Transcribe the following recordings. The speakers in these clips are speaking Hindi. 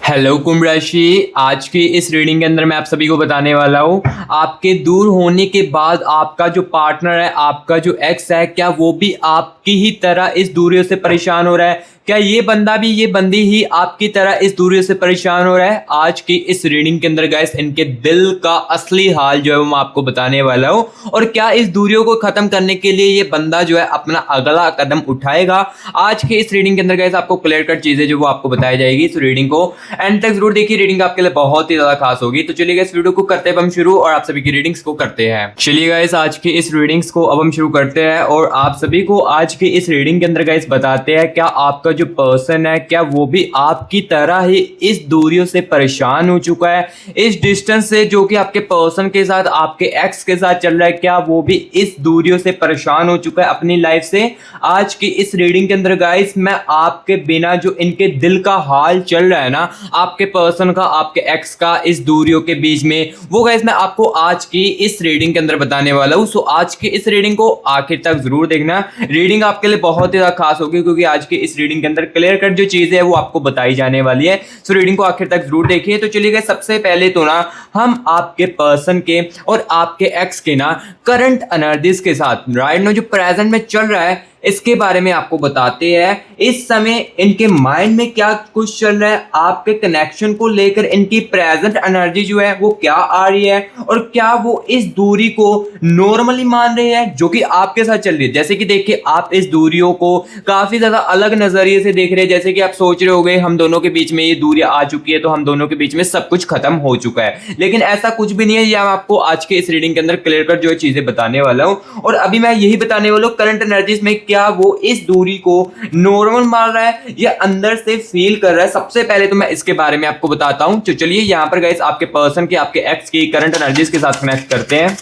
हेलो कुंभ राशि। आज की इस रीडिंग के अंदर मैं आप सभी को बताने वाला हूँ आपके दूर होने के बाद आपका जो पार्टनर है, आपका जो एक्स है, क्या वो भी आपकी ही तरह इस दूरियों से परेशान हो रहा है? क्या ये बंदा भी, ये बंदी ही आपकी तरह इस दूरियों से परेशान हो रहा है? आज की इस रीडिंग के अंदर गाइस इनके दिल का असली हाल जो है वो मैं आपको बताने वाला हूँ। और क्या इस दूरियों को खत्म करने के लिए ये बंदा जो है अपना अगला कदम उठाएगा? आज के इस रीडिंग के अंदर गाइस आपको क्लियर कट चीजें जो वो आपको बताई जाएगी। इस रीडिंग को एंड तक जरूर देखिए, रीडिंग आपके लिए बहुत ही ज्यादा खास होगी। तो चलिए गाइस वीडियो को करते हैं हम शुरू और आप सभी की रीडिंग्स को करते हैं। चलिए गाइस आज की इस रीडिंग्स को अब हम शुरू करते हैं और आप सभी को आज की इस रीडिंग के अंदर गाइस बताते हैं क्या आपका जो पर्सन है क्या वो भी आपकी तरह ही इस दूरियों से परेशान हो चुका है, इस डिस्टेंस से जो कि आपके पर्सन के साथ, आपके एक्स के साथ चल रहा है, क्या वो भी इस दूरियों से परेशान हो चुका है अपनी लाइफ से? आज की इस रीडिंग के अंदर गाइस मैं आपके बिना जो इनके दिल का हाल चल रहा है ना, आपके पर्सन का, आपके एक्स का, इस दूरियों के बीच में, वो गाइस मैं आपको आज की इस रीडिंग के अंदर बताने वाला हूं। सो आज की इस रीडिंग को आखिर तक जरूर देखना। रीडिंग आपके लिए बहुत ही ज्यादा खास होगी क्योंकि आज की इस रीडिंग के अंदर क्लियर कट जो चीजें है वो आपको बताई जाने वाली है। सो रीडिंग को आखिर तक जरूर देखिए। तो चलिए गाइस सबसे पहले तो ना हम आपके पर्सन के और आपके एक्स के ना करंट एनर्जीज के साथ राइट नो जो प्रेजेंट में चल रहा है इसके बारे में आपको बताते हैं। इस समय इनके माइंड में क्या कुछ चल रहा है, आपके कनेक्शन को लेकर इनकी प्रेजेंट एनर्जी जो है वो क्या आ रही है, और क्या वो इस दूरी को नॉर्मली मान रहे हैं जो कि आपके साथ चल रही है। जैसे कि देखिए आप इस दूरियों को काफी ज्यादा अलग नजरिए से देख रहे हैं। जैसे कि आप सोच रहे होंगे हम दोनों के बीच में ये दूरी आ चुकी है तो हम दोनों के बीच में सब कुछ खत्म हो चुका है, लेकिन ऐसा कुछ भी नहीं है। ये मैं आपको आज के इस रीडिंग के अंदर क्लियर कर जो चीजें बताने वाला हूं। और अभी मैं यही बताने वाला हूं करंट एनर्जीज में क्या वो इस दूरी को नॉर्मल मान रहा है या अंदर से फील कर रहा है। सबसे पहले तो मैं इसके बारे में आपको बताता हूं। तो चलिए यहां पर गाइस आपके पर्सन के, आपके एक्स की करंट एनर्जीज के साथ कनेक्ट करते हैं।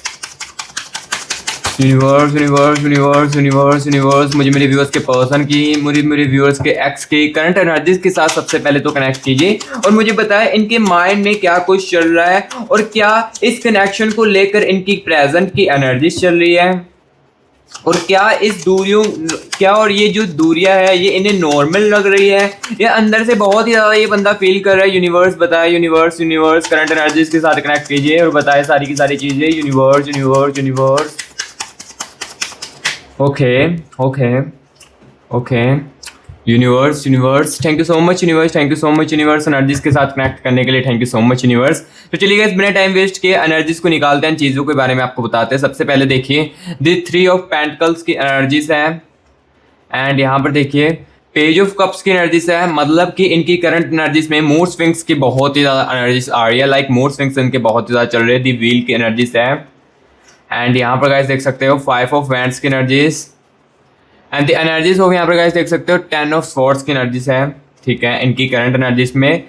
Universe universe universe universe universe मुझे मेरे व्यूअर्स के पर्सन की, मुझे मेरे व्यूअर्स के एक्स की करंट एनर्जीज के साथ सबसे पहले तो कनेक्ट कीजिए और मुझे बताएं इनके माइंड में क्या कुछ चल रहा है और क्या इस कनेक्शन को लेकर इनकी प्रेजेंट की एनर्जीज चल रही है, और क्या इस दूरियों, क्या और ये जो दूरियां है ये इन्हें नॉर्मल लग रही है या अंदर से बहुत ही ज्यादा ये बंदा फील कर रहा है। यूनिवर्स बताए, यूनिवर्स यूनिवर्स करंट एनर्जीज के साथ कनेक्ट कीजिए और बताए सारी की सारी चीजें। Universe universe universe okay okay okay universe universe thank you so much universe, thank you so much universe energies के साथ कनेक्ट करने के लिए। Thank you so much universe. तो चलिए गाइस बिना टाइम वेस्ट किए एनर्जीज को निकालते हैं, चीज़ों के बारे में आपको बताते हैं। सबसे पहले देखिए द 3 ऑफ पेंटिकल्स की एनर्जीज है एंड यहाँ पर देखिए पेज ऑफ कप्स की एनर्जीज है। मतलब कि इनकी करंट एनर्जीज में मूड स्विंग्स की बहुत ही ज़्यादा एनर्जीज आ रही है, लाइक मूड स्विंग्स इनके बहुत ही ज़्यादा चल रहे हैं। द व्हील की एनर्जीज है एंड यहाँ पर गाइस देख सकते हो 5 ऑफ वैंड्स की एनर्जीज एंड द एनर्जीज हो यहाँ पर गाइस देख सकते हो 10 ऑफ स्वॉर्ड्स की एनर्जीज है। ठीक है, इनकी करंट एनर्जीज में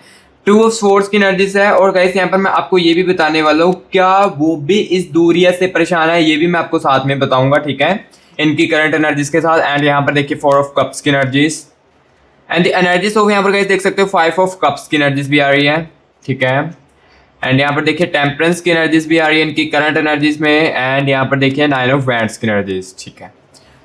2 ऑफ स्वॉर्ड्स की एनर्जीज है। और गाइस यहाँ पर मैं आपको ये भी बताने वाला हूँ क्या वो भी इस दूरिया से परेशान है, ये भी मैं आपको साथ में बताऊंगा। ठीक है, इनकी करंट एनर्जीज के साथ। एंड यहाँ पर देखिए 4 ऑफ कप्स की एनर्जीज एंड द एनर्जीज हो यहाँ पर गाइस देख सकते हो 5 ऑफ कप्स की एनर्जीज भी आ रही है। ठीक है, एंड यहाँ पर देखिए टेम्परेंस की एनर्जीज भी आ रही है इनकी करंट एनर्जीज में। एंड यहाँ पर देखिए 9 ऑफ वैंड्स की एनर्जीज। ठीक है,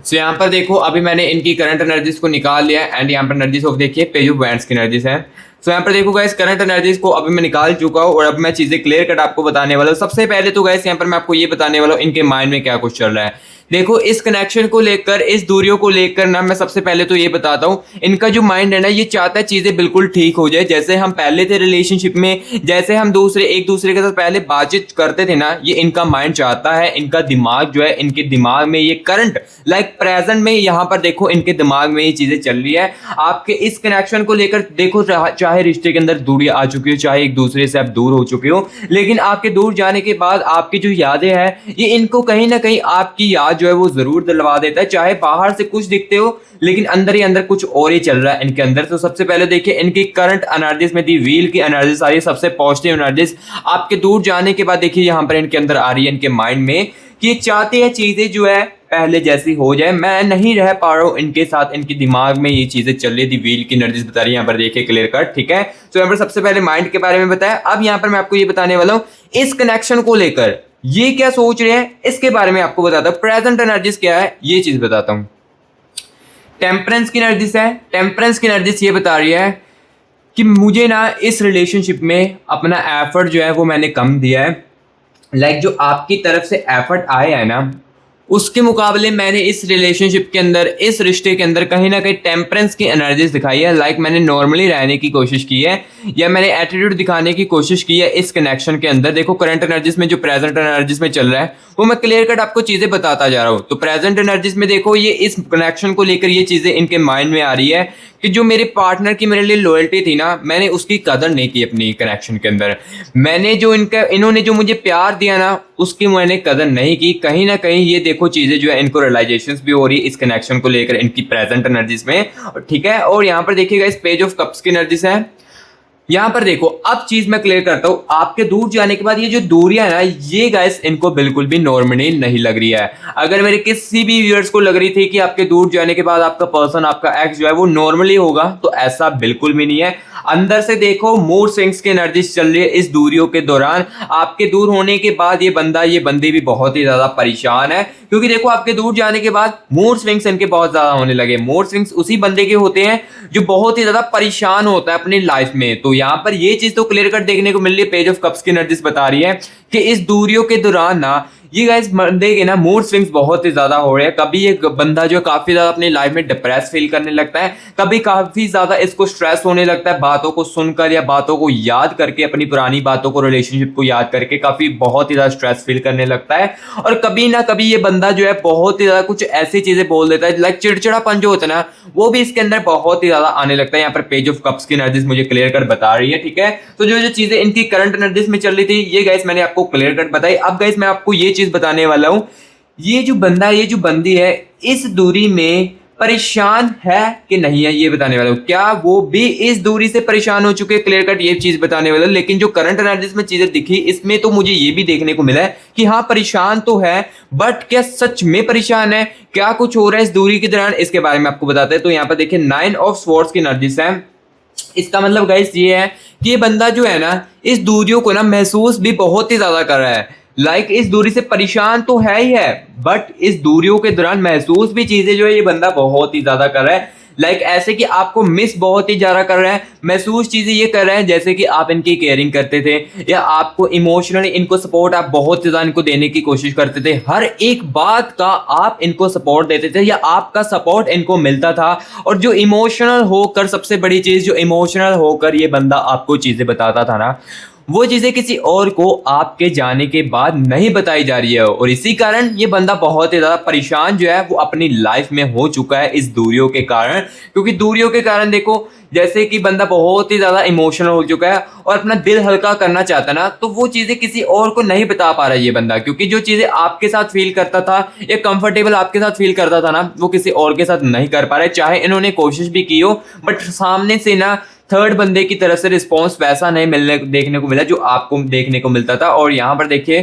सो यहाँ पर देखो अभी मैंने इनकी करंट एनर्जीज को निकाल लिया एंड यहाँ पर एनर्जीज ऑफ देखिए पेज ऑफ वैंड्स की एनर्जीज है। सो यहाँ पर देखो गाइस करंट एनर्जीज को अभी मैं निकाल चुका हूँ और अब मैं चीजें क्लियर कट आपको बताने वाला हूँ। सबसे पहले तो गाइस यहाँ पर मैं आपको ये बताने वाला हूँ इनके माइंड में क्या कुछ चल रहा है। देखो इस कनेक्शन को लेकर, इस दूरियों को लेकर ना मैं सबसे पहले तो ये बताता हूँ इनका जो माइंड है ना ये चाहता है चीजें बिल्कुल ठीक हो जाए। जैसे हम पहले थे रिलेशनशिप में, जैसे हम एक दूसरे के साथ पहले बातचीत करते थे ना, ये इनका माइंड चाहता है। इनका दिमाग जो है, इनके दिमाग में ये करंट लाइक प्रेजेंट में यहाँ पर देखो इनके दिमाग में ये चीजें चल रही है आपके इस कनेक्शन को लेकर। देखो चाहे रिश्ते के अंदर दूरी आ चुकी हो, चाहे एक दूसरे से आप दूर हो चुके हो, लेकिन आपके दूर जाने के बाद आपकी जो यादें हैं ये इनको कहीं ना कहीं आपकी याद जो है वो जरूर दिलवा देता है। चाहे बाहर से कुछ दिखते हो लेकिन अंदर ही अंदर कुछ और ही चल रहा है इनके अंदर। तो सबसे पहले देखिए इनकी करंट एनर्जीज में दी व्हील की एनर्जीज आ रही है, सबसे पॉजिटिव एनर्जीज। आपके दूर जाने के बाद देखिए यहाँ पर इनके अंदर आ रही है, इनके माइंड में कि ये चाहते हैं चीजें जो है पहले जैसी हो जाए, मैं नहीं रह पा रहा हूँ इनके साथ। इनके दिमाग में ये चीजें चल रही थी, व्हील की एनर्जीज बता रही है यहाँ पर देखिए क्लियर कट। ठीक है, तो यहाँ पर सबसे पहले माइंड के बारे में बताया। अब यहाँ पर मैं आपको ये बताने वाला हूँ इस कनेक्शन को लेकर ये क्या सोच रहे हैं इसके बारे में आपको बताता हूँ। प्रेजेंट एनर्जीज क्या है ये चीज बताता हूँ। टेम्परेंस की एनर्जीज है, टेम्परेंस की एनर्जीज ये बता रही है कि मुझे ना इस रिलेशनशिप में अपना एफर्ट जो है वो मैंने कम दिया है। लाइक जो आपकी तरफ से एफर्ट आया है ना, उसके मुकाबले मैंने इस रिलेशनशिप के अंदर, इस रिश्ते के अंदर कहीं ना कहीं टेम्परेंस की एनर्जीज दिखाई है। लाइक मैंने नॉर्मली रहने की कोशिश की है, या मैंने एटीट्यूड दिखाने की कोशिश की है इस कनेक्शन के अंदर। देखो करंट एनर्जीज में, जो प्रेजेंट एनर्जीज में चल रहा है, वो मैं क्लियर कट आपको चीज़ें बताता जा रहा हूँ। तो प्रेजेंट एनर्जीज में देखो, ये इस कनेक्शन को लेकर ये चीज़ें इनके माइंड में आ रही है कि जो मेरे पार्टनर की मेरे लिए लॉयल्टी थी ना, मैंने उसकी कदर नहीं की अपनी कनेक्शन के अंदर। मैंने जो इन्होंने जो मुझे प्यार दिया ना, उसकी मैंने कदर नहीं की। कहीं ना कहीं ये देखो चीज़ें जो है इनको रियलाइजेशंस भी हो रही है इस कनेक्शन को लेकर इनकी प्रेजेंट एनर्जीज में, ठीक है। और यहाँ पर देखिएगा इस पेज ऑफ कप्स की एनर्जीज है। यहाँ पर देखो, अब चीज मैं क्लियर करता हूँ। आपके दूर जाने के बाद ये जो दूरियां है ना, ये गाइस इनको बिल्कुल भी नॉर्मली नहीं लग रही है। अगर मेरे किसी भी व्यूअर्स को लग रही थी कि आपके दूर जाने के बाद आपका पर्सन, आपका एक्स जो है वो नॉर्मली होगा, तो ऐसा बिल्कुल भी नहीं है। अंदर से देखो मूड स्विंग्स की एनर्जीज चल रही है इस दूरियों के दौरान। आपके दूर होने के बाद ये बंदा, ये बंदी भी बहुत ही ज्यादा परेशान है, क्योंकि देखो आपके दूर जाने के बाद मूड स्विंग्स इनके बहुत ज्यादा होने लगे। मूड स्विंग्स उसी बंदे के होते हैं जो बहुत ही ज्यादा परेशान होता है अपनी लाइफ में। तो यहाँ पर ये चीज तो क्लियर कट देखने को मिल रही है, पेज ऑफ कप्स की एनर्जीज बता रही है कि इस दूरियों के दौरान ना ये गाइस बंदे के ना मूड स्विंग्स बहुत ही ज्यादा हो रहे हैं। कभी ये बंदा जो काफी ज्यादा अपनी लाइफ में डिप्रेस फील करने लगता है, कभी काफी ज्यादा इसको स्ट्रेस होने लगता है बातों को सुनकर या बातों को याद करके, अपनी पुरानी बातों को, रिलेशनशिप को याद करके काफी बहुत ही ज्यादा स्ट्रेस फील करने लगता है। और कभी ना कभी ये बंदा जो है बहुत ही ज्यादा कुछ ऐसी चीजें बोल देता है, लाइक चिड़चिड़ापन जो होता है ना, वो भी इसके अंदर बहुत ही ज्यादा आने लगता है। यहाँ पर पेज ऑफ कप्स की एनर्जीज मुझे क्लियर कट बता रही है, ठीक है। तो जो जो चीजें इनकी करंट एनर्जीज में चल रही थी, ये गाइस मैंने आपको क्लियर कट बताई। अब गाइस मैं आपको ये चीज बताने वाला हूं, ये जो बंदा, ये जो बंदी है, इस दूरी में परेशान है कि नहीं है, ये बताने वाला हूं। क्या वो भी इस दूरी से परेशान हो चुके हैं, क्लियर कट ये चीज बताने वाला हूं। लेकिन जो करंट एनर्जीज में चीजें दिखी, इसमें तो मुझे ये भी देखने को मिला है कि हाँ परेशान तो है, बट क्या सच में परेशान है, क्या कुछ हो रहा है इस दूरी के दौरान, इसके बारे में आपको बताते हैं। तो यहाँ पर देखिए 9 ऑफ स्वॉर्ड्स की एनर्जीज है। इसका मतलब गाइस ये है कि ये बंदा जो है ना, इस दूरियों को ना महसूस भी बहुत ही ज्यादा कर रहा है। लाइक इस दूरी से परेशान तो है ही है, बट इस दूरियों के दौरान महसूस भी चीजें जो है ये बंदा बहुत ही ज्यादा कर रहा है। लाइक ऐसे कि आपको मिस बहुत ही ज्यादा कर रहे हैं, महसूस चीजें ये कर रहे हैं जैसे कि आप इनकी केयरिंग करते थे, या आपको इमोशनली इनको सपोर्ट आप बहुत ज्यादा इनको देने की कोशिश करते थे। हर एक बात का आप इनको सपोर्ट देते थे, या आपका सपोर्ट इनको मिलता था। और जो इमोशनल होकर, सबसे बड़ी चीज, जो इमोशनल होकर ये बंदा आपको चीजें बताता था ना, वो चीजें किसी और को आपके जाने के बाद नहीं बताई जा रही है। और इसी कारण ये बंदा बहुत ही ज्यादा परेशान जो है वो अपनी लाइफ में हो चुका है इस दूरियों के कारण। क्योंकि दूरियों के कारण देखो, जैसे कि बंदा बहुत ही ज्यादा इमोशनल हो चुका है और अपना दिल हल्का करना चाहता है ना, तो वो चीजें किसी और को नहीं बता पा रहा है ये बंदा। क्योंकि जो चीजें आपके साथ फील करता था, या कंफर्टेबल आपके साथ फील करता था ना, वो किसी और के साथ नहीं कर पा रहा है। चाहे इन्होंने कोशिश भी की हो, बट सामने से ना थर्ड बंदे की तरफ से रिस्पॉन्स वैसा नहीं मिलने देखने को मिला जो आपको देखने को मिलता था। और यहाँ पर देखिए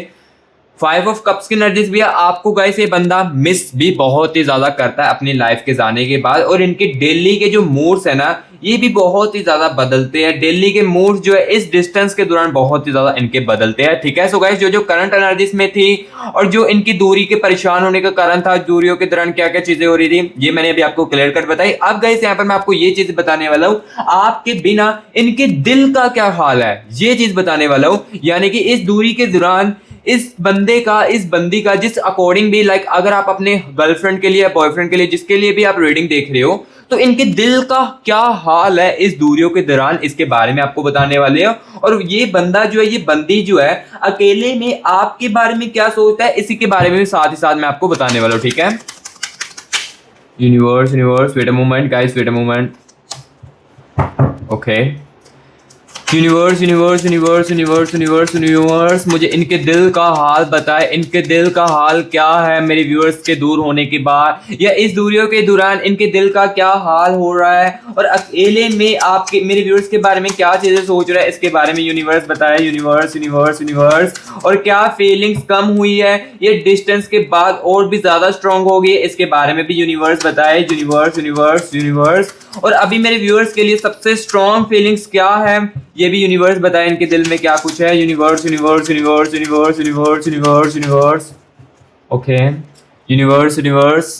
5 ऑफ कप्स की एनर्जीज भी है। आपको गाइस ये बंदा मिस भी बहुत ही ज्यादा करता है अपनी लाइफ के जाने के बाद। और इनके डेली के जो मूड्स है ना, ये भी बहुत ही ज्यादा बदलते हैं। डेली के मूड्स जो है इस डिस्टेंस के दौरान बहुत ही ज्यादा इनके बदलते हैं, ठीक है। सो गाइस जो जो करंट एनर्जीज में थी और जो इनकी दूरी के परेशान होने का कारण था, दूरियों के दौरान क्या क्या चीजें हो रही थी, ये मैंने अभी आपको क्लियर कट बताई। अब गाइस यहाँ पर मैं आपको ये चीज बताने वाला हूँ, आपके बिना इनके दिल का क्या हाल है, ये चीज बताने वाला हूँ। यानी कि इस दूरी के दौरान इस बंदे का, इस बंदी का, जिस अकॉर्डिंग भी, लाइक अगर आप अपने गर्लफ्रेंड के लिए या बॉयफ्रेंड के लिए, जिसके लिए भी आप रीडिंग देख रहे हो, तो इनके दिल का क्या हाल है इस दूरियों के दौरान, इसके बारे में आपको बताने वाले हैं। और ये बंदा जो है, ये बंदी जो है, अकेले में आपके बारे में क्या सोचता है, इसी के बारे में भी साथ ही साथ मैं आपको बताने वाला हूँ, ठीक है। Universe, universe, wait a moment guys, wait a moment. Okay, universe, universe, universe, universe, universe, universe, मुझे इनके दिल का हाल बताए। इनके दिल का हाल क्या है मेरे व्यूअर्स के दूर होने के बाद, या इस दूरियों के दौरान इनके दिल का क्या हाल हो रहा है, और अकेले में आपके मेरे व्यूअर्स के बारे में क्या चीजें सोच रहा है, इसके बारे में यूनिवर्स बताए। Universe, universe, universe. और क्या फीलिंग्स कम हुई है, ये डिस्टेंस के बाद और भी ज्यादा स्ट्रांग हो गई है, इसके बारे में भी यूनिवर्स बताए। Universe, universe, universe. और अभी मेरे व्यूअर्स के लिए सबसे स्ट्रांग फीलिंग्स क्या है, ये भी यूनिवर्स बताए। इनके दिल में क्या कुछ है। Universe, universe, universe, universe, universe, universe, universe. Okay, universe, universe.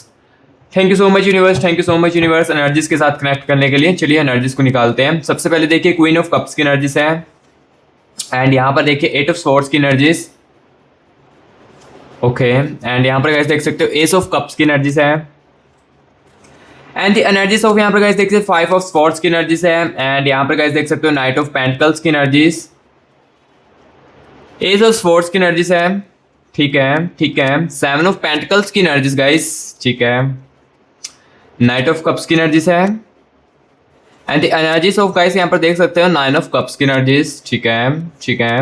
Thank you so much universe, thank you so much universe energies के साथ कनेक्ट करने के लिए। चलिए एनर्जीज को निकालते हैं। सबसे पहले देखिए क्वीन ऑफ कप्स की एनर्जीज है, एंड यहाँ पर देखिए एट ऑफ स्वॉर्ड्स की एनर्जीज। ओके, एंड यहाँ पर गाइस देख सकते हो एस ऑफ कप्स की एनर्जीज है, एंड द एनर्जीज ऑफ यहाँ पर गाइस देख सकते हो 5 ऑफ स्वॉर्ड्स की एनर्जीज है, एंड यहाँ पर गाइस देख सकते हो नाइट ऑफ पेंटिकल्स की एनर्जीज, एस ऑफ स्वॉर्ड्स की एनर्जीज है, ठीक है ठीक है, 7 ऑफ पेंटिकल्स की एनर्जीज गाइस, ठीक है, नाइट ऑफ कप्स की एनर्जीज है, and the energies of guys यहाँ पर देख सकते हो 9 ऑफ कप्स की एनर्जीज, ठीक है ठीक है,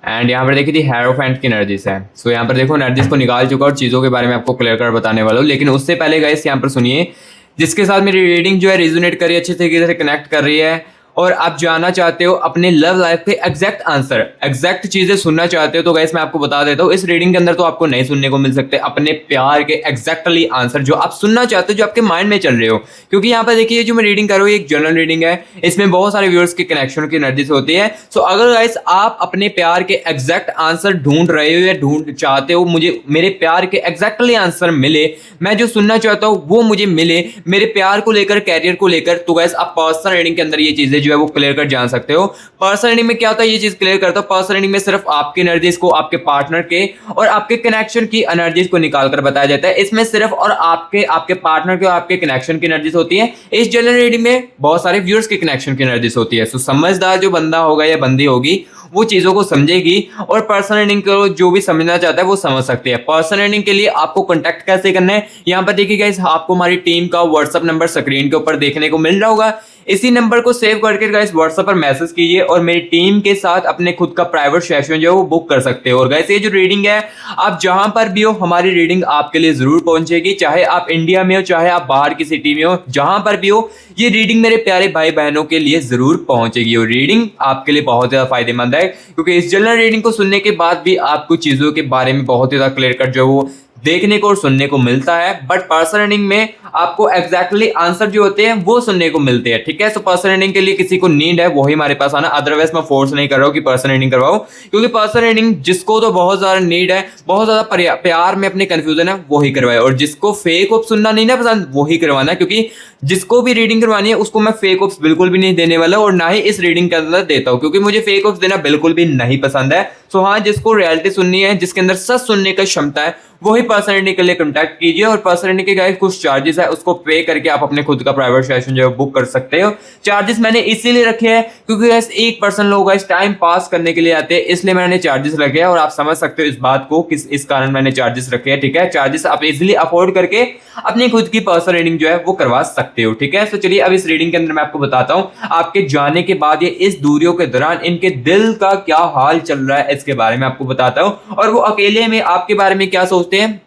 एंड यहाँ पर देखिए दी हेरोफेंट की एनर्जीज है। सो यहाँ पर देखो एनर्जीज को निकाल चुका और चीज़ों के बारे में आपको क्लियर कर बताने वाला हूँ, लेकिन उससे पहले गाइस यहाँ पर सुनिए, जिसके साथ मेरी रीडिंग जो है रिजोनेट कर रही है, अच्छे तरीके से कनेक्ट कर रही है, और आप जानना चाहते हो अपने लव लाइफ के एग्जैक्ट आंसर, एग्जैक्ट चीजें सुनना चाहते हो, तो गाइस मैं आपको बता देता हूँ इस रीडिंग के अंदर तो आपको नहीं सुनने को मिल सकते अपने प्यार के एग्जैक्टली आंसर जो आप सुनना चाहते हो, जो आपके माइंड में चल रहे हो। क्योंकि यहाँ पर देखिए जो मैं रीडिंग कर रहा हूँ एक जनरल रीडिंग है, इसमें बहुत सारे व्यूअर्स के कनेक्शन की एनर्जी होती है। सो अगर गाइस आप अपने प्यार के एग्जैक्ट आंसर ढूंढ रहे हो या ढूंढ चाहते हो मुझे मेरे प्यार के एग्जैक्टली आंसर मिले, मैं जो सुनना चाहता हूँ वो मुझे मिले मेरे प्यार को लेकर, कैरियर को लेकर, तो गाइस आप पर्सनल रीडिंग के अंदर ये चीजें जो है वो क्लियर कर जान सकते हो। पर्सनल रीडिंग में क्या होता है ये चीज क्लियर करता हूं, पर्सनल रीडिंग में सिर्फ आपकी एनर्जीज को, आपके पार्टनर के और आपके कनेक्शन की एनर्जीज को निकाल कर बताया जाता है। इसमें सिर्फ और आपके पार्टनर के और आपके कनेक्शन की एनर्जीज होती है। इस जनरल रीडिंग में बहुत सारे व्यूअर्स के कनेक्शन की एनर्जीज होती है। सो समझदार जो बंदा होगा या बंदी होगी वो चीजों को समझेगी और पर्सनल रीडिंग को जो भी समझना चाहता है वो समझ सकते हैं। पर्सनल रीडिंग के लिए आपको कांटेक्ट कैसे करना है, यहाँ पर देखिए गाइस आपको हमारी टीम का व्हाट्सएप नंबर स्क्रीन के ऊपर देखने को मिल रहा होगा। इसी नंबर को सेव करके गाइस व्हाट्सएप पर मैसेज कीजिए और मेरी टीम के साथ अपने खुद का प्राइवेट सेशन जो है वो बुक कर सकते हो। और गाइस ये जो रीडिंग है आप जहां पर भी हो हमारी रीडिंग आपके लिए जरूर पहुंचेगी, चाहे आप इंडिया में हो चाहे आप बाहर की सिटी में हो, जहां पर भी हो ये रीडिंग मेरे प्यारे भाई बहनों के लिए जरूर पहुंचेगी। और रीडिंग आपके लिए बहुत ज्यादा फायदेमंद है क्योंकि इस जनरल रीडिंग को सुनने के बाद भी आपको चीजों के बारे में बहुत ज्यादा क्लियर कट जो वो देखने को और सुनने को मिलता है। बट पर्सनल रीडिंग में आपको एग्जैक्टली आंसर जो होते हैं वो सुनने को मिलते हैं, ठीक है। सो पर्सनल रीडिंग के लिए किसी को नीड है वही हमारे पास आना, अदरवाइज मैं फोर्स नहीं कर रहा हूँ कि पर्सनल रीडिंग करवाओ, क्योंकि पर्सनल रीडिंग जिसको तो बहुत ज्यादा नीड है, बहुत ज्यादा प्यार में अपने कंफ्यूजन है वही करवाए, और जिसको फेक ऑप्स सुनना नहीं ना पसंद वही करवाना, क्योंकि जिसको भी रीडिंग करवानी है उसको मैं फेक ऑप्स बिल्कुल भी नहीं देने वाला और ना ही इस रीडिंग के अंदर देता हूँ, क्योंकि मुझे फेक ऑप्स देना बिल्कुल भी नहीं पसंद है। सो हाँ, जिसको रियलिटी सुननी है, जिसके अंदर सच सुनने की क्षमता है वही पर्सनल रीडिंग के लिए कांटेक्ट कीजिए। और पर्सनल रीडिंग के गाइस कुछ चार्जेस है उसको पे करके आप अपने खुद का प्राइवेट सेशन जो है बुक कर सकते हो। चार्जेस मैंने इसीलिए रखे हैं क्योंकि गाइस एक पर्सन लोग गाइस टाइम पास करने के लिए आते हैं, इसलिए मैंने चार्जेस रखे हैं और आप समझ सकते हो इस बात को किस इस कारण मैंने चार्जेस रखे हैं, ठीक है। चार्जेस आप इजीली अफोर्ड करके अपनी खुद की पर्सनल रीडिंग जो है वो करवा सकते हो, ठीक है। तो चलिए अब इस रीडिंग के अंदर मैं आपको बताता हूँ आपके जाने के बाद ये इस दूरियों के दौरान इनके दिल का क्या हाल चल रहा है, इसके बारे में आपको बताता हूँ, और वो अकेले में आपके बारे में क्या सोचते हैं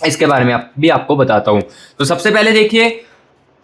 इसके बारे में भी आपको बताता हूं। तो सबसे पहले देखिए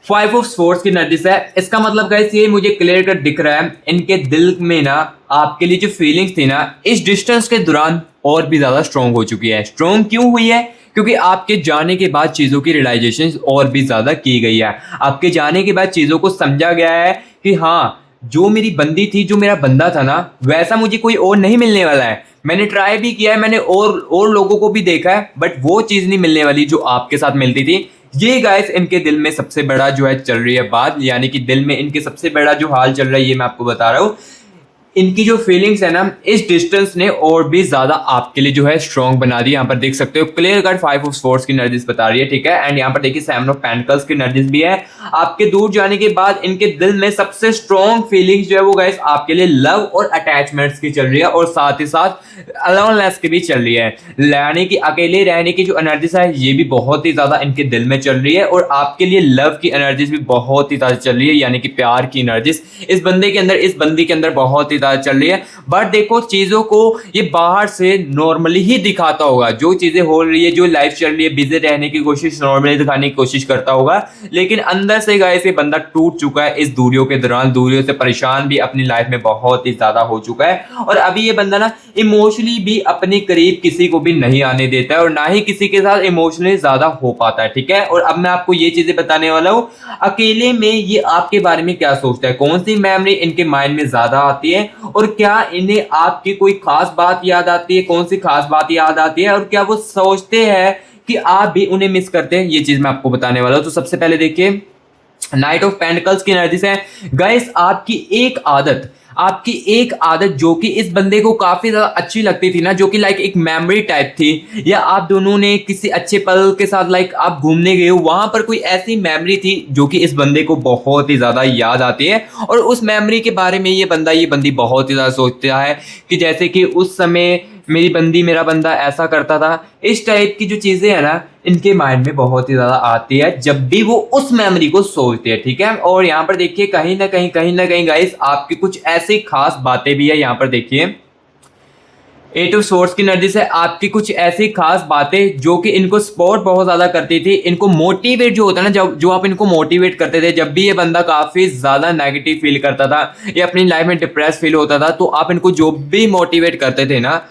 5 ऑफ स्वॉर्ड्स की एनर्जी है, इसका मतलब गाइस ये मुझे क्लियर कट दिख रहा है इनके दिल में ना आपके लिए जो फीलिंग्स थी ना इस डिस्टेंस के दौरान और भी ज्यादा स्ट्रॉन्ग हो चुकी है। स्ट्रॉन्ग क्यों हुई है? क्योंकि आपके जाने के बाद चीजों की रियलाइजेशन और भी ज्यादा की गई है। आपके जाने के बाद चीजों को समझा गया है कि हाँ, जो मेरी बंदी थी, जो मेरा बंदा था ना, वैसा मुझे कोई और नहीं मिलने वाला है। मैंने ट्राई भी किया है, मैंने और लोगों को भी देखा है, बट वो चीज नहीं मिलने वाली जो आपके साथ मिलती थी। ये गाइस इनके दिल में सबसे बड़ा जो है चल रही है बात, यानी कि दिल में इनके सबसे बड़ा जो हाल चल रहा है ये मैं आपको बता रहा हूँ। इनकी जो फीलिंग्स है ना इस डिस्टेंस ने और भी ज्यादा आपके लिए जो है स्ट्रॉन्ग बना दी। यहाँ पर देख सकते हो क्लियर कट 5 ऑफ स्वॉर्ड्स की एनर्जीज बता रही है, ठीक है। एंड यहाँ पर देखिए 7 ऑफ पेंटिकल्स की एनर्जीज भी है। आपके दूर जाने के बाद इनके दिल में सबसे स्ट्रॉन्ग फीलिंग्स जो है वो गाइस आपके लिए लव और अटैचमेंट्स की चल रही है, और साथ ही साथ अलोननेस की भी चल रही है, यानी कि अकेले रहने की जो एनर्जीज है ये भी बहुत ही ज्यादा इनके दिल में चल रही है, और आपके लिए लव की एनर्जीज भी बहुत ही ज्यादा चल रही है, यानी कि प्यार की एनर्जीज इस बंदे के अंदर, इस बंदी के अंदर बहुत ही चल रही है। बट देखो चीजों को ये बाहर से नॉर्मली ही दिखाता होगा, जो चीजें हो रही है, जो लाइफ चल रही है, बिजी रहने की कोशिश, नॉर्मली दिखाने की कोशिश करता होगा, लेकिन अंदर से गाइस ये बंदा टूट चुका है इस दूरियों के दौरान, दूरियों से परेशान भी अपनी लाइफ में बहुत ही ज्यादा हो चुका है। और अभी ये बंदा ना इमोशनली भी अपने करीब किसी को भी नहीं आने देता है और ना ही किसी के साथ इमोशनली ज्यादा हो पाता है, ठीक है। और अब मैं आपको ये चीजें बताने वाला हूँ अकेले में ये आपके बारे में क्या सोचता है, कौन सी मेमोरी इनके माइंड में ज्यादा आती है, और क्या इन्हें आपकी कोई खास बात याद आती है, कौन सी खास बात याद आती है, और क्या वो सोचते हैं कि आप भी उन्हें मिस करते हैं, ये चीज मैं आपको बताने वाला हूं। तो सबसे पहले देखिए नाइट ऑफ पेंटिकल्स की एनर्जी से गाइस, आपकी एक आदत जो कि इस बंदे को काफी ज्यादा अच्छी लगती थी ना, जो कि लाइक एक मेमोरी टाइप थी, या आप दोनों ने किसी अच्छे पल के साथ लाइक आप घूमने गए हो, वहां पर कोई ऐसी मेमोरी थी जो कि इस बंदे को बहुत ही ज्यादा याद आती है, और उस मेमोरी के बारे में ये बंदी बहुत ही ज्यादा सोचता है कि जैसे कि उस समय मेरा बंदा ऐसा करता था। इस टाइप की जो चीजें है ना, इनके माइंड में बहुत ही ज्यादा आती है जब भी वो उस मेमोरी को सोचते हैं, ठीक है। और यहाँ पर देखिए कहीं ना कहीं गाइस आपकी कुछ ऐसी खास बातें भी है। यहाँ पर देखिए एट ऑफ सोर्स की एनर्जी से आपकी कुछ ऐसी खास बातें जो कि इनको सपोर्ट बहुत ज्यादा करती थी, इनको मोटिवेट जो होता है ना, जो आप इनको मोटिवेट करते थे, जब भी ये बंदा काफी ज्यादा नेगेटिव फील करता था या अपनी लाइफ में डिप्रेस फील होता था, तो आप इनको जो भी मोटिवेट करते थे ना,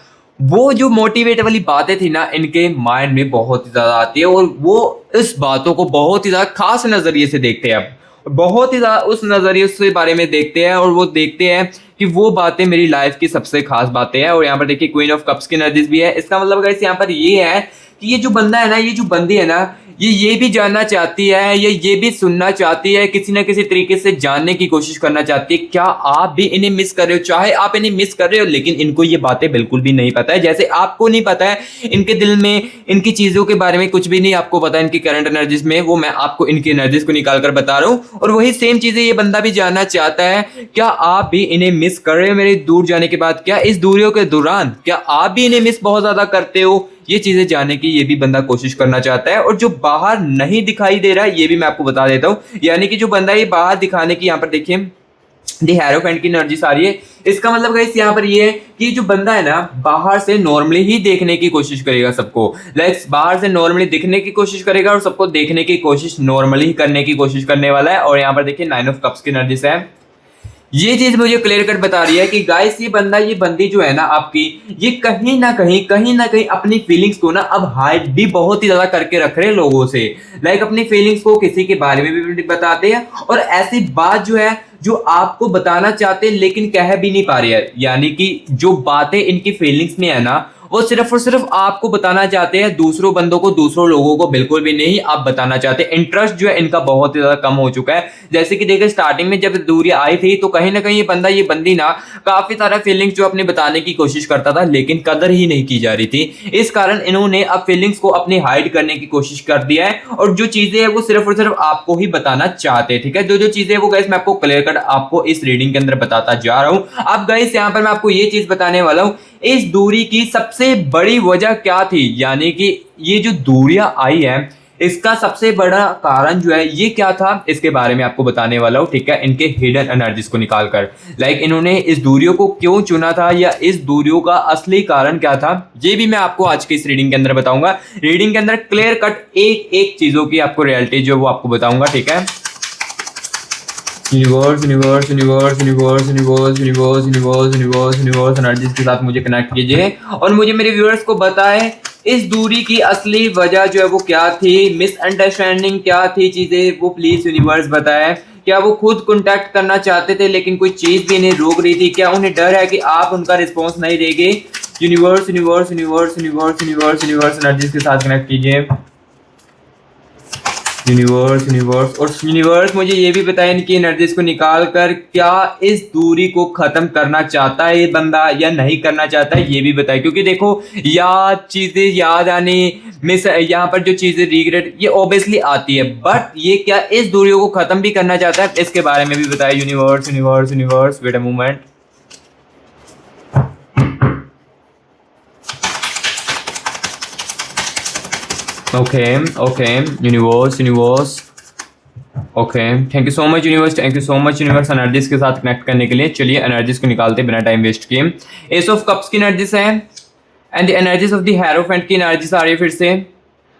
वो जो मोटिवेट वाली बातें थी ना, इनके माइंड में बहुत ही ज्यादा आती है, और वो इस बातों को बहुत ही ज्यादा खास नजरिए से देखते हैं। अब बहुत ही ज्यादा उस नजरिए से बारे में देखते हैं, और वो देखते हैं कि वो बातें मेरी लाइफ की सबसे खास बातें हैं। और यहाँ पर देखिए क्वीन ऑफ कप्स की एनर्जीज भी है। इसका मतलब गाइस यहाँ पर ये है कि ये जो बंदा है ना, ये जो बंदी है ना, ये भी जानना चाहती है, ये भी सुनना चाहती है, किसी ना किसी तरीके से जानने की कोशिश करना चाहती है क्या आप भी इन्हें मिस कर रहे हो। चाहे आप इन्हें मिस कर रहे हो, लेकिन इनको ये बातें बिल्कुल भी नहीं पता है, जैसे आपको नहीं पता है इनके दिल में, इनकी चीजों के बारे में कुछ भी नहीं आपको पता है, इनकी करंट एनर्जीज में, वो मैं आपको इनकी एनर्जीज को निकाल कर बता रहा हूँ। और वही सेम चीजें ये बंदा भी जानना चाहता है, क्या आप भी इन्हें मिस कर रहे हो मेरे दूर जाने के बाद, क्या इस दूरियों के दौरान क्या आप भी इन्हें मिस बहुत ज्यादा करते हो। ये चीजें जानने की ये भी बंदा कोशिश करना चाहता है। और जो बाहर नहीं दिखाई दे रहा है, ये भी मैं आपको बता देता हूं, यानी कि जो बंदा ये बाहर दिखाने की, यहाँ पर देखिए दी हेरोफेंट की एनर्जी आ रही है। इसका मतलब गाइस यहाँ पर ये है कि जो बंदा है ना, बाहर से नॉर्मली ही देखने की कोशिश करेगा सबको, लाइक बाहर से नॉर्मली दिखने की कोशिश करेगा और सबको देखने की कोशिश नॉर्मली ही करने की कोशिश करने वाला है। और यहाँ पर देखिए नाइन ऑफ कप्स की एनर्जी है। ये चीज मुझे क्लियर कट बता रही है कि गाइस ये बंदी जो है ना आपकी, ये कहीं ना कहीं अपनी फीलिंग्स को ना अब हाइड भी बहुत ही ज्यादा करके रख रहे हैं लोगों से, लाइक अपनी फीलिंग्स को किसी के बारे में भी बताते हैं, और ऐसी बात जो है जो आपको बताना चाहते हैं लेकिन कह भी नहीं पा रही है, यानी कि जो बातें इनकी फीलिंग्स में है ना, वो सिर्फ और सिर्फ आपको बताना चाहते हैं, दूसरों बंदों को, दूसरों लोगों को बिल्कुल भी नहीं आप बताना चाहते। इंटरेस्ट जो है इनका बहुत ही ज्यादा कम हो चुका है। जैसे कि देखिए स्टार्टिंग में जब दूरी आई थी, तो कहीं ना कहीं ये बंदी ना काफी सारा फीलिंग्स जो अपने बताने की कोशिश करता था, लेकिन कदर ही नहीं की जा रही थी। इस कारण इन्होंने अब फीलिंग्स को अपनी हाइड करने की कोशिश कर दिया है, और जो चीजें है वो सिर्फ और सिर्फ आपको ही बताना चाहते हैं, ठीक है। जो चीजें वो गाइस मैं आपको क्लियर कट आपको इस रीडिंग के अंदर बताता जा रहा हूं। अब गाइस यहाँ पर मैं आपको ये चीज बताने वाला हूं, इस दूरी की सबसे बड़ी वजह क्या थी, यानी कि ये जो दूरियां आई है, इसका सबसे बड़ा कारण जो है ये क्या था, इसके बारे में आपको बताने वाला हूं, ठीक है। इनके हिडन एनर्जीज को निकाल कर, लाइक इन्होंने इस दूरियों को क्यों चुना था, या इस दूरियों का असली कारण क्या था, ये भी मैं आपको आज की इस रीडिंग के अंदर बताऊंगा। रीडिंग के अंदर क्लियर कट एक एक चीजों की आपको रियलिटी जो वो आपको बताऊंगा, ठीक है। यूनिवर्स एनर्जीज के साथ मुझे कनेक्ट कीजिए, और मुझे मेरे व्यूअर्स को बताएं इस दूरी की असली वजह जो है वो क्या थी, मिसअंडरस्टैंडिंग क्या थी, चीजें वो प्लीज यूनिवर्स बताएं। क्या वो खुद कांटेक्ट करना चाहते थे लेकिन कोई चीज भी इन्हें रोक रही थी, क्या उन्हें डर है कि आप उनका रिस्पॉन्स नहीं देंगे। यूनिवर्स एनर्जीज के साथ कनेक्ट कीजिए। यूनिवर्स और यूनिवर्स मुझे ये भी बताया इनकी एनर्जीज को निकाल कर, क्या इस दूरी को खत्म करना चाहता है ये बंदा या नहीं करना चाहता है, ये भी बताए। क्योंकि देखो चीजें याद आने मिस, यहाँ पर जो चीजें रिग्रेट ये ऑब्वियसली आती है, बट ये क्या इस दूरियों को खत्म भी करना चाहता है, इसके बारे में भी बताया। Universe wait a moment. Okay universe okay, thank you so much universe energies के साथ कनेक्ट करने के लिए। चलिए एनर्जीज को निकालते बिना टाइम वेस्ट किए। एस ऑफ कप्स की एनर्जीज है, and the energies of the hierophant की एनर्जीज आ रही है फिर से।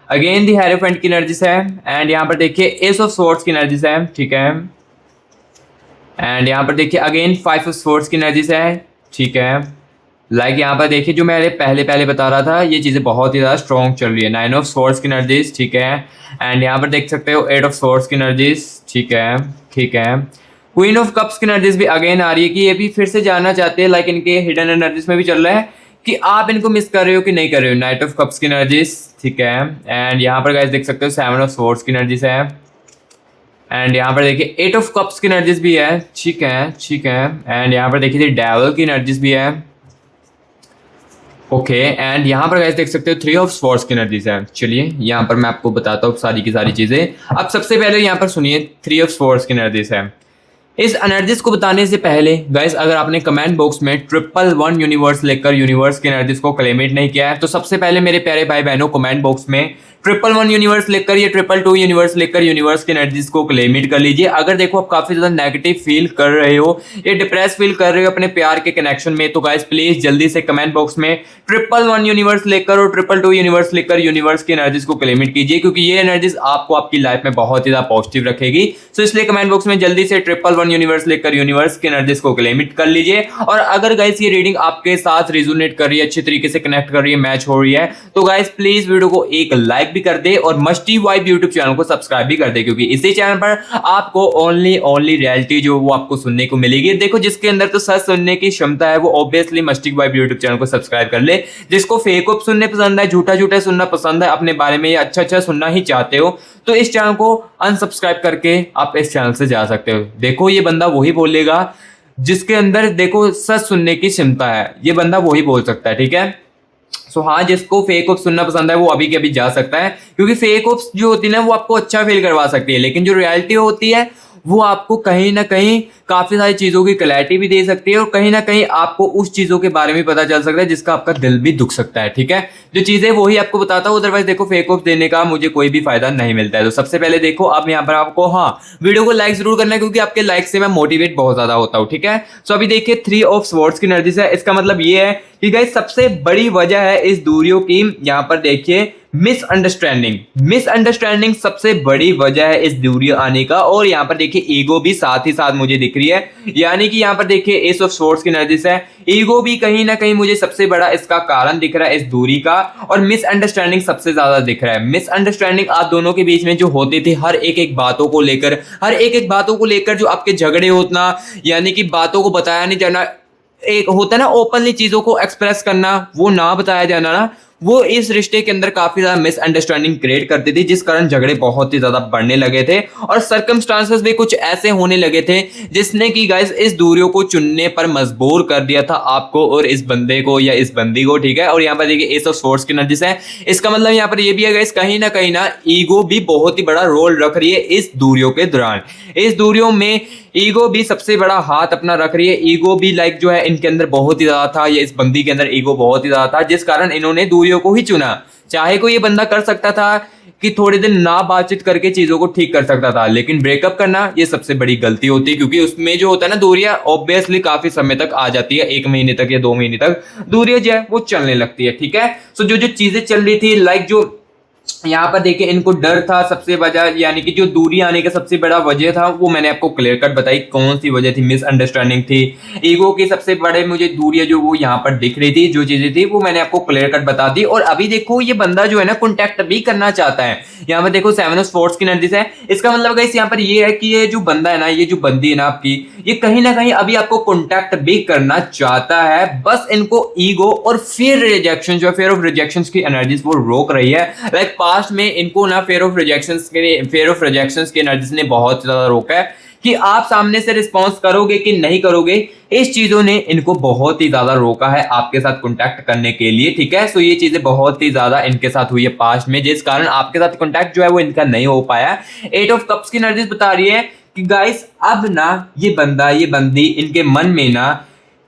अगेन द हेरोफेंट की एनर्जीज है, एंड यहाँ पर देखिए एस ऑफ स्वॉर्ड्स की एनर्जीज है, ठीक है। एंड यहाँ पर देखिए अगेन फाइव ऑफ स्वॉर्ड्स की एनर्जीज है, ठीक है। लाइक यहाँ पर देखिए जो मैंने पहले बता रहा था, ये चीज़ें बहुत ही ज़्यादा स्ट्रॉन्ग चल रही है। नाइन ऑफ स्वॉर्ड्स की एनर्जीज, ठीक है। एंड यहाँ पर देख सकते हो एट ऑफ स्वॉर्ड्स की एनर्जीज, ठीक है। क्वीन ऑफ कप्स की एनर्जीज भी अगेन आ रही है कि ये भी फिर से जानना चाहते हैं, लाइक इनके हिडन एनर्जीज में भी चल रहा है कि आप इनको मिस कर रहे हो कि नहीं कर रहे हो। नाइट ऑफ कप्स की एनर्जीज, ठीक है। एंड यहाँ पर गाइस देख सकते हो 7 ऑफ स्वॉर्ड्स की एनर्जीज है। एंड यहाँ पर देखिए 8 ऑफ कप्स की एनर्जीज भी है, ठीक है, ठीक है। एंड यहाँ पर देखिए डेविल की एनर्जीज भी है, ओके। एंड यहाँ पर गाइस देख सकते हो 3 ऑफ स्वॉर्ड्स की एनर्जीज है। चलिए यहाँ पर मैं आपको बताता हूँ सारी की सारी चीजें। अब सबसे पहले यहाँ पर सुनिए 3 ऑफ स्वॉर्ड्स की एनर्जीज है। इस एनर्जीज को बताने से पहले गाइस अगर आपने कमेंट बॉक्स में 111 यूनिवर्स लेकर यूनिवर्स की एनर्जीज को क्लेमेट नहीं किया है तो सबसे पहले मेरे प्यारे भाई बहनों कमेंट बॉक्स में 111 यूनिवर्स लेकर या 222 यूनिवर्स लेकर यूनिवर्स की एनर्जीज को क्लेमेट कर लीजिए। अगर देखो आप काफी ज्यादा नेगेटिव फील कर रहे हो या डिप्रेस फील कर रहे हो अपने प्यार के कनेक्शन में तो गाइस प्लीज जल्दी से कमेंट बॉक्स में 111 यूनिवर्स लेकर और 222 यूनिवर्स लेकर यूनिवर्स की एनर्जीज को क्लेमेट कीजिए, क्योंकि ये एनर्जीज आपको आपकी लाइफ में बहुत ही ज्यादा पॉजिटिव रखेगी। सो इसलिए कमेंट बॉक्स में जल्दी से 111 यूनिवर्स लेकर यूनिवर्स की एनर्जीज को क्लेमेट कर लीजिए। और अगर गाइस ये रीडिंग आपके साथ रिजोनेट कर रही है, अच्छी तरीके से कनेक्ट कर रही है, मैच हो रही है तो गाइस प्लीज वीडियो को एक लाइक भी कर दे और मस्टी वाइब यूट्यूब चैनल को सब्सक्राइब भी कर दे, क्योंकि इसी चैनल पर आपको ओनली रियलिटी जो वो आपको सुनने को मिलेगी। देखो जिसके अंदर तो सच सुनने की क्षमता है वो obviously musty vibe YouTube channel को सब्सक्राइब कर ले। जिसको फेक ऑफ सुनने पसंद है, झूठा झूठा सुनना पसंद है, अपने बारे में अच्छा अच्छा सुनना ही चाहते हो तो इस चैनल को अनसब्सक्राइब करके आप इस चैनल से जा सकते हो। देखो ये बंदा वही बोलेगा जिसके अंदर देखो सच सुनने की क्षमता है, ये बंदा वही बोल सकता है, ठीक है। सो हाँ, जिसको फेक ऑफ सुनना पसंद है वो अभी के अभी जा सकता है, क्योंकि फेक ऑफ जो होती है ना वो आपको अच्छा फील करवा सकती है, लेकिन जो रियलिटी होती है वो आपको कहीं ना कहीं काफी सारी चीजों की क्लैरिटी भी दे सकती है और कहीं ना कहीं आपको उस चीजों के बारे में पता चल सकता है जिसका आपका दिल भी दुख सकता है, ठीक है। जो चीजें वही आपको बताता हूँ, अदरवाइज देखो फेक ऑफ देने का मुझे कोई भी फायदा नहीं मिलता है। तो सबसे पहले देखो अब यहाँ पर आपको हाँ वीडियो को लाइक जरूर करना है, क्योंकि आपके लाइक से मैं मोटिवेट बहुत ज्यादा होता हूँ, ठीक है। सो अभी देखिए 3 ऑफ स्वॉर्ड्स की एनर्जी है। इसका मतलब ये है कि गाइस सबसे बड़ी वजह है इस दूरियों की, यहाँ पर देखिए मिसअंडरस्टैंडिंग सबसे बड़ी वजह है इस दूरी आने का। और यहाँ पर देखिए ईगो भी साथ ही साथ मुझे दिख रही है, यानी कि यहाँ पर देखिए एस ऑफ स्वॉर्ड्स की एनर्जी है। ईगो भी कहीं ना कहीं मुझे सबसे बड़ा इसका कारण दिख रहा है इस दूरी का, और मिसअंडरस्टैंडिंग सबसे ज्यादा दिख रहा है। मिसअंडरस्टैंडिंग आप दोनों के बीच में जो होती थी हर एक बातों को लेकर जो आपके झगड़े होना, यानी कि बातों को बताया नहीं जाना, एक होता है ना ओपनली चीजों को एक्सप्रेस करना, वो ना बताया जाना ना, वो इस रिश्ते के अंदर काफी ज्यादा मिसअंडरस्टैंडिंग क्रिएट करती थी, जिस कारण झगड़े बहुत ही ज्यादा बढ़ने लगे थे और सर्कमस्टांसेस भी कुछ ऐसे होने लगे थे जिसने कि गाइस इस दूरियों को चुनने पर मजबूर कर दिया था आपको और इस बंदे को या इस बंदी को, ठीक है। और यहाँ पर देखिए एस ऑफ स्वॉर्ड्स की एनर्जी है। इसका मतलब यहाँ पर ये भी है गाइस कहीं ना ईगो भी बहुत ही बड़ा रोल रख रही है इस दूरियों के दौरान। इस दूरियों में ईगो भी सबसे बड़ा हाथ अपना रख रही है। ईगो भी लाइक जो है इनके अंदर बहुत ही ज्यादा था, या इस बंदी के अंदर ईगो बहुत ही ज्यादा था, जिस कारण इन्होंने दूरियों को ही चुना। चाहे को ये बंदा कर सकता था कि थोड़े दिन ना बातचीत करके चीजों को ठीक कर सकता था, लेकिन ब्रेकअप करना ये सबसे बड़ी गलती होती है, क्योंकि उसमें जो होता है ना दूरियां ऑब्वियसली काफी समय तक आ जाती है, 1 महीने तक या 2 महीने तक दूरियां जो है वो चलने लगती है, ठीक है। सो जो चीजें चल रही थी लाइक जो यहाँ पर देखिए इनको डर था सबसे वजह, यानी कि जो दूरी आने का सबसे बड़ा वजह था वो मैंने आपको क्लियर कट बताई कौन सी वजह थी। मिसअंडरस्टैंडिंग थी, ईगो की सबसे बड़े मुझे दूरियां जो वो यहाँ पर दिख रही थी, जो चीजें थी वो मैंने आपको क्लियर कट बता दी। और अभी देखो ये बंदा जो है ना कॉन्टैक्ट भी करना चाहता है। यहाँ पर देखो 7 ऑफ स्वॉर्ड्स की एनर्जी है। इसका मतलब गाइस यहाँ पर ये है कि ये जो बंदा है ना, ये जो बंदी है ना आपकी, ये कहीं ना कहीं अभी आपको कॉन्टैक्ट भी करना चाहता है, बस इनको ईगो और फियर रिजेक्शन जो फेयर ऑफ रिजेक्शन की एनर्जीज वो रोक रही है। लाइक पास्ट में इनको ना फेयर ऑफ रिजेक्शंस की एनर्जीज ने बहुत ज्यादा रोका है कि आप सामने से रिस्पॉन्स करोगे कि नहीं करोगे। इस चीजों ने इनको बहुत ही ज्यादा रोका है आपके साथ कांटेक्ट करने के लिए, ठीक है। सो ये चीजें बहुत ही ज्यादा इनके साथ हुई है पास्ट में, जिस कारण आपके साथ कांटेक्ट जो है वो इनका नहीं हो पाया। 8 ऑफ कप्स की एनर्जीज बता रही है कि गाइस अब ना ये बंदा ये बंदी इनके मन में ना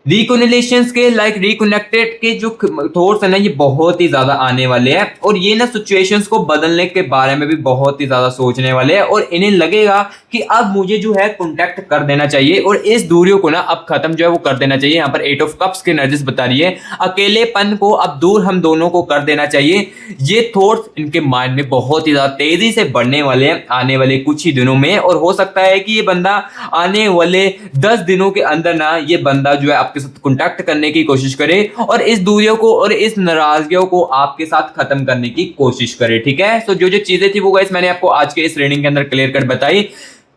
रिकॉन्सिलिएशंस के लाइक रिकनेक्टेड के जो थॉट्स है ना ये बहुत ही ज्यादा आने वाले हैं, और ये ना सिचुएशंस को बदलने के बारे में भी बहुत ही ज्यादा सोचने वाले हैं, और इन्हें लगेगा कि अब मुझे जो है कांटेक्ट कर देना चाहिए और इस दूरियों को ना अब खत्म जो है वो कर देना चाहिए। यहाँ पर 8 ऑफ कप्स की एनर्जीज बता रही है अकेलेपन को अब दूर हम दोनों को कर देना चाहिए। ये थॉट्स इनके माइंड में बहुत ही ज्यादा तेजी से बढ़ने वाले हैं आने वाले कुछ ही दिनों में, और हो सकता है कि ये बंदा आने वाले 10 दिनों के अंदर ना ये बंदा जो है आपके साथ कांटेक्ट करने की कोशिश करे और इस दूरियों को और इस नाराजगियों को आपके साथ खत्म करने की कोशिश करे, ठीक है। सो जो चीजें थी वो गाइस मैंने आपको आज के इस रीडिंग के अंदर क्लियर कट बताई।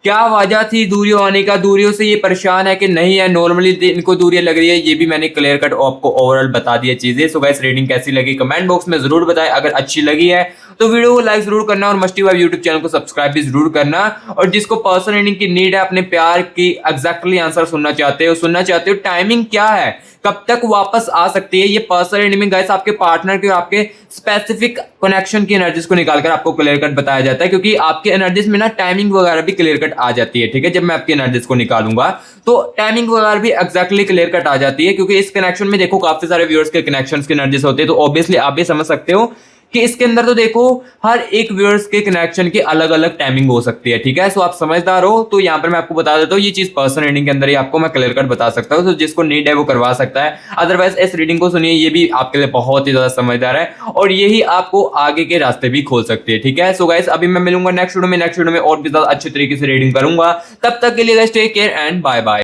क्या वजह थी दूरियों आने का, दूरियों से ये परेशान है कि नहीं है, नॉर्मली इनको दूरियां लग रही है, ये भी मैंने क्लियर कट आपको ओवरऑल बता दिया चीजें। सो गाइस रीडिंग कैसी लगी कमेंट बॉक्स में जरूर बताएं, अगर अच्छी लगी है तो वीडियो को लाइक जरूर करना और मस्टी वाइब यूट्यूब चैनल को सब्सक्राइब भी जरूर करना। और जिसको पर्सनल रीडिंग की नीड है, अपने प्यार की एग्जैक्टली आंसर सुनना चाहते हो, टाइमिंग क्या है, कब तक वापस आ सकती है, ये पर्सनल रीडिंग में गाइस आपके पार्टनर के और आपके स्पेसिफिक कनेक्शन की एनर्जीज को निकालकर आपको क्लियर कट बताया जाता है, क्योंकि आपके एनर्जीज में ना टाइमिंग वगैरह भी क्लियर कट आ जाती है। ठीक है, जब मैं आपकी एनर्जीज को निकालूंगा तो टाइमिंग वगैरह भी एग्जैक्टली क्लियर कट आ जाती है, क्योंकि इस कनेक्शन में देखो काफी सारे व्यूअर्स के कनेक्शंस की एनर्जीज होते हैं, तो ऑब्वियसली आप भी समझ सकते हो कि इसके अंदर तो देखो हर एक व्यूअर्स के कनेक्शन की अलग अलग टाइमिंग हो सकती है। ठीक है, सो आप समझदार हो, तो यहाँ पर मैं आपको बता देता हूँ, ये चीज पर्सनल रीडिंग के अंदर ही आपको मैं क्लियर कट बता सकता हूँ, तो जिसको नीड है वो करवा सकता है। अदरवाइज इस रीडिंग को सुनिए, ये भी आपके लिए बहुत ही ज्यादा समझदार है और यही आपको आगे के रास्ते भी खोल सकती है। ठीक है, सो गाइस अभी मैं मिलूंगा नेक्स्ट वीडियो में और भी ज्यादा अच्छे तरीके से रीडिंग करूंगा। तब तक के लिए guys take care and bye bye.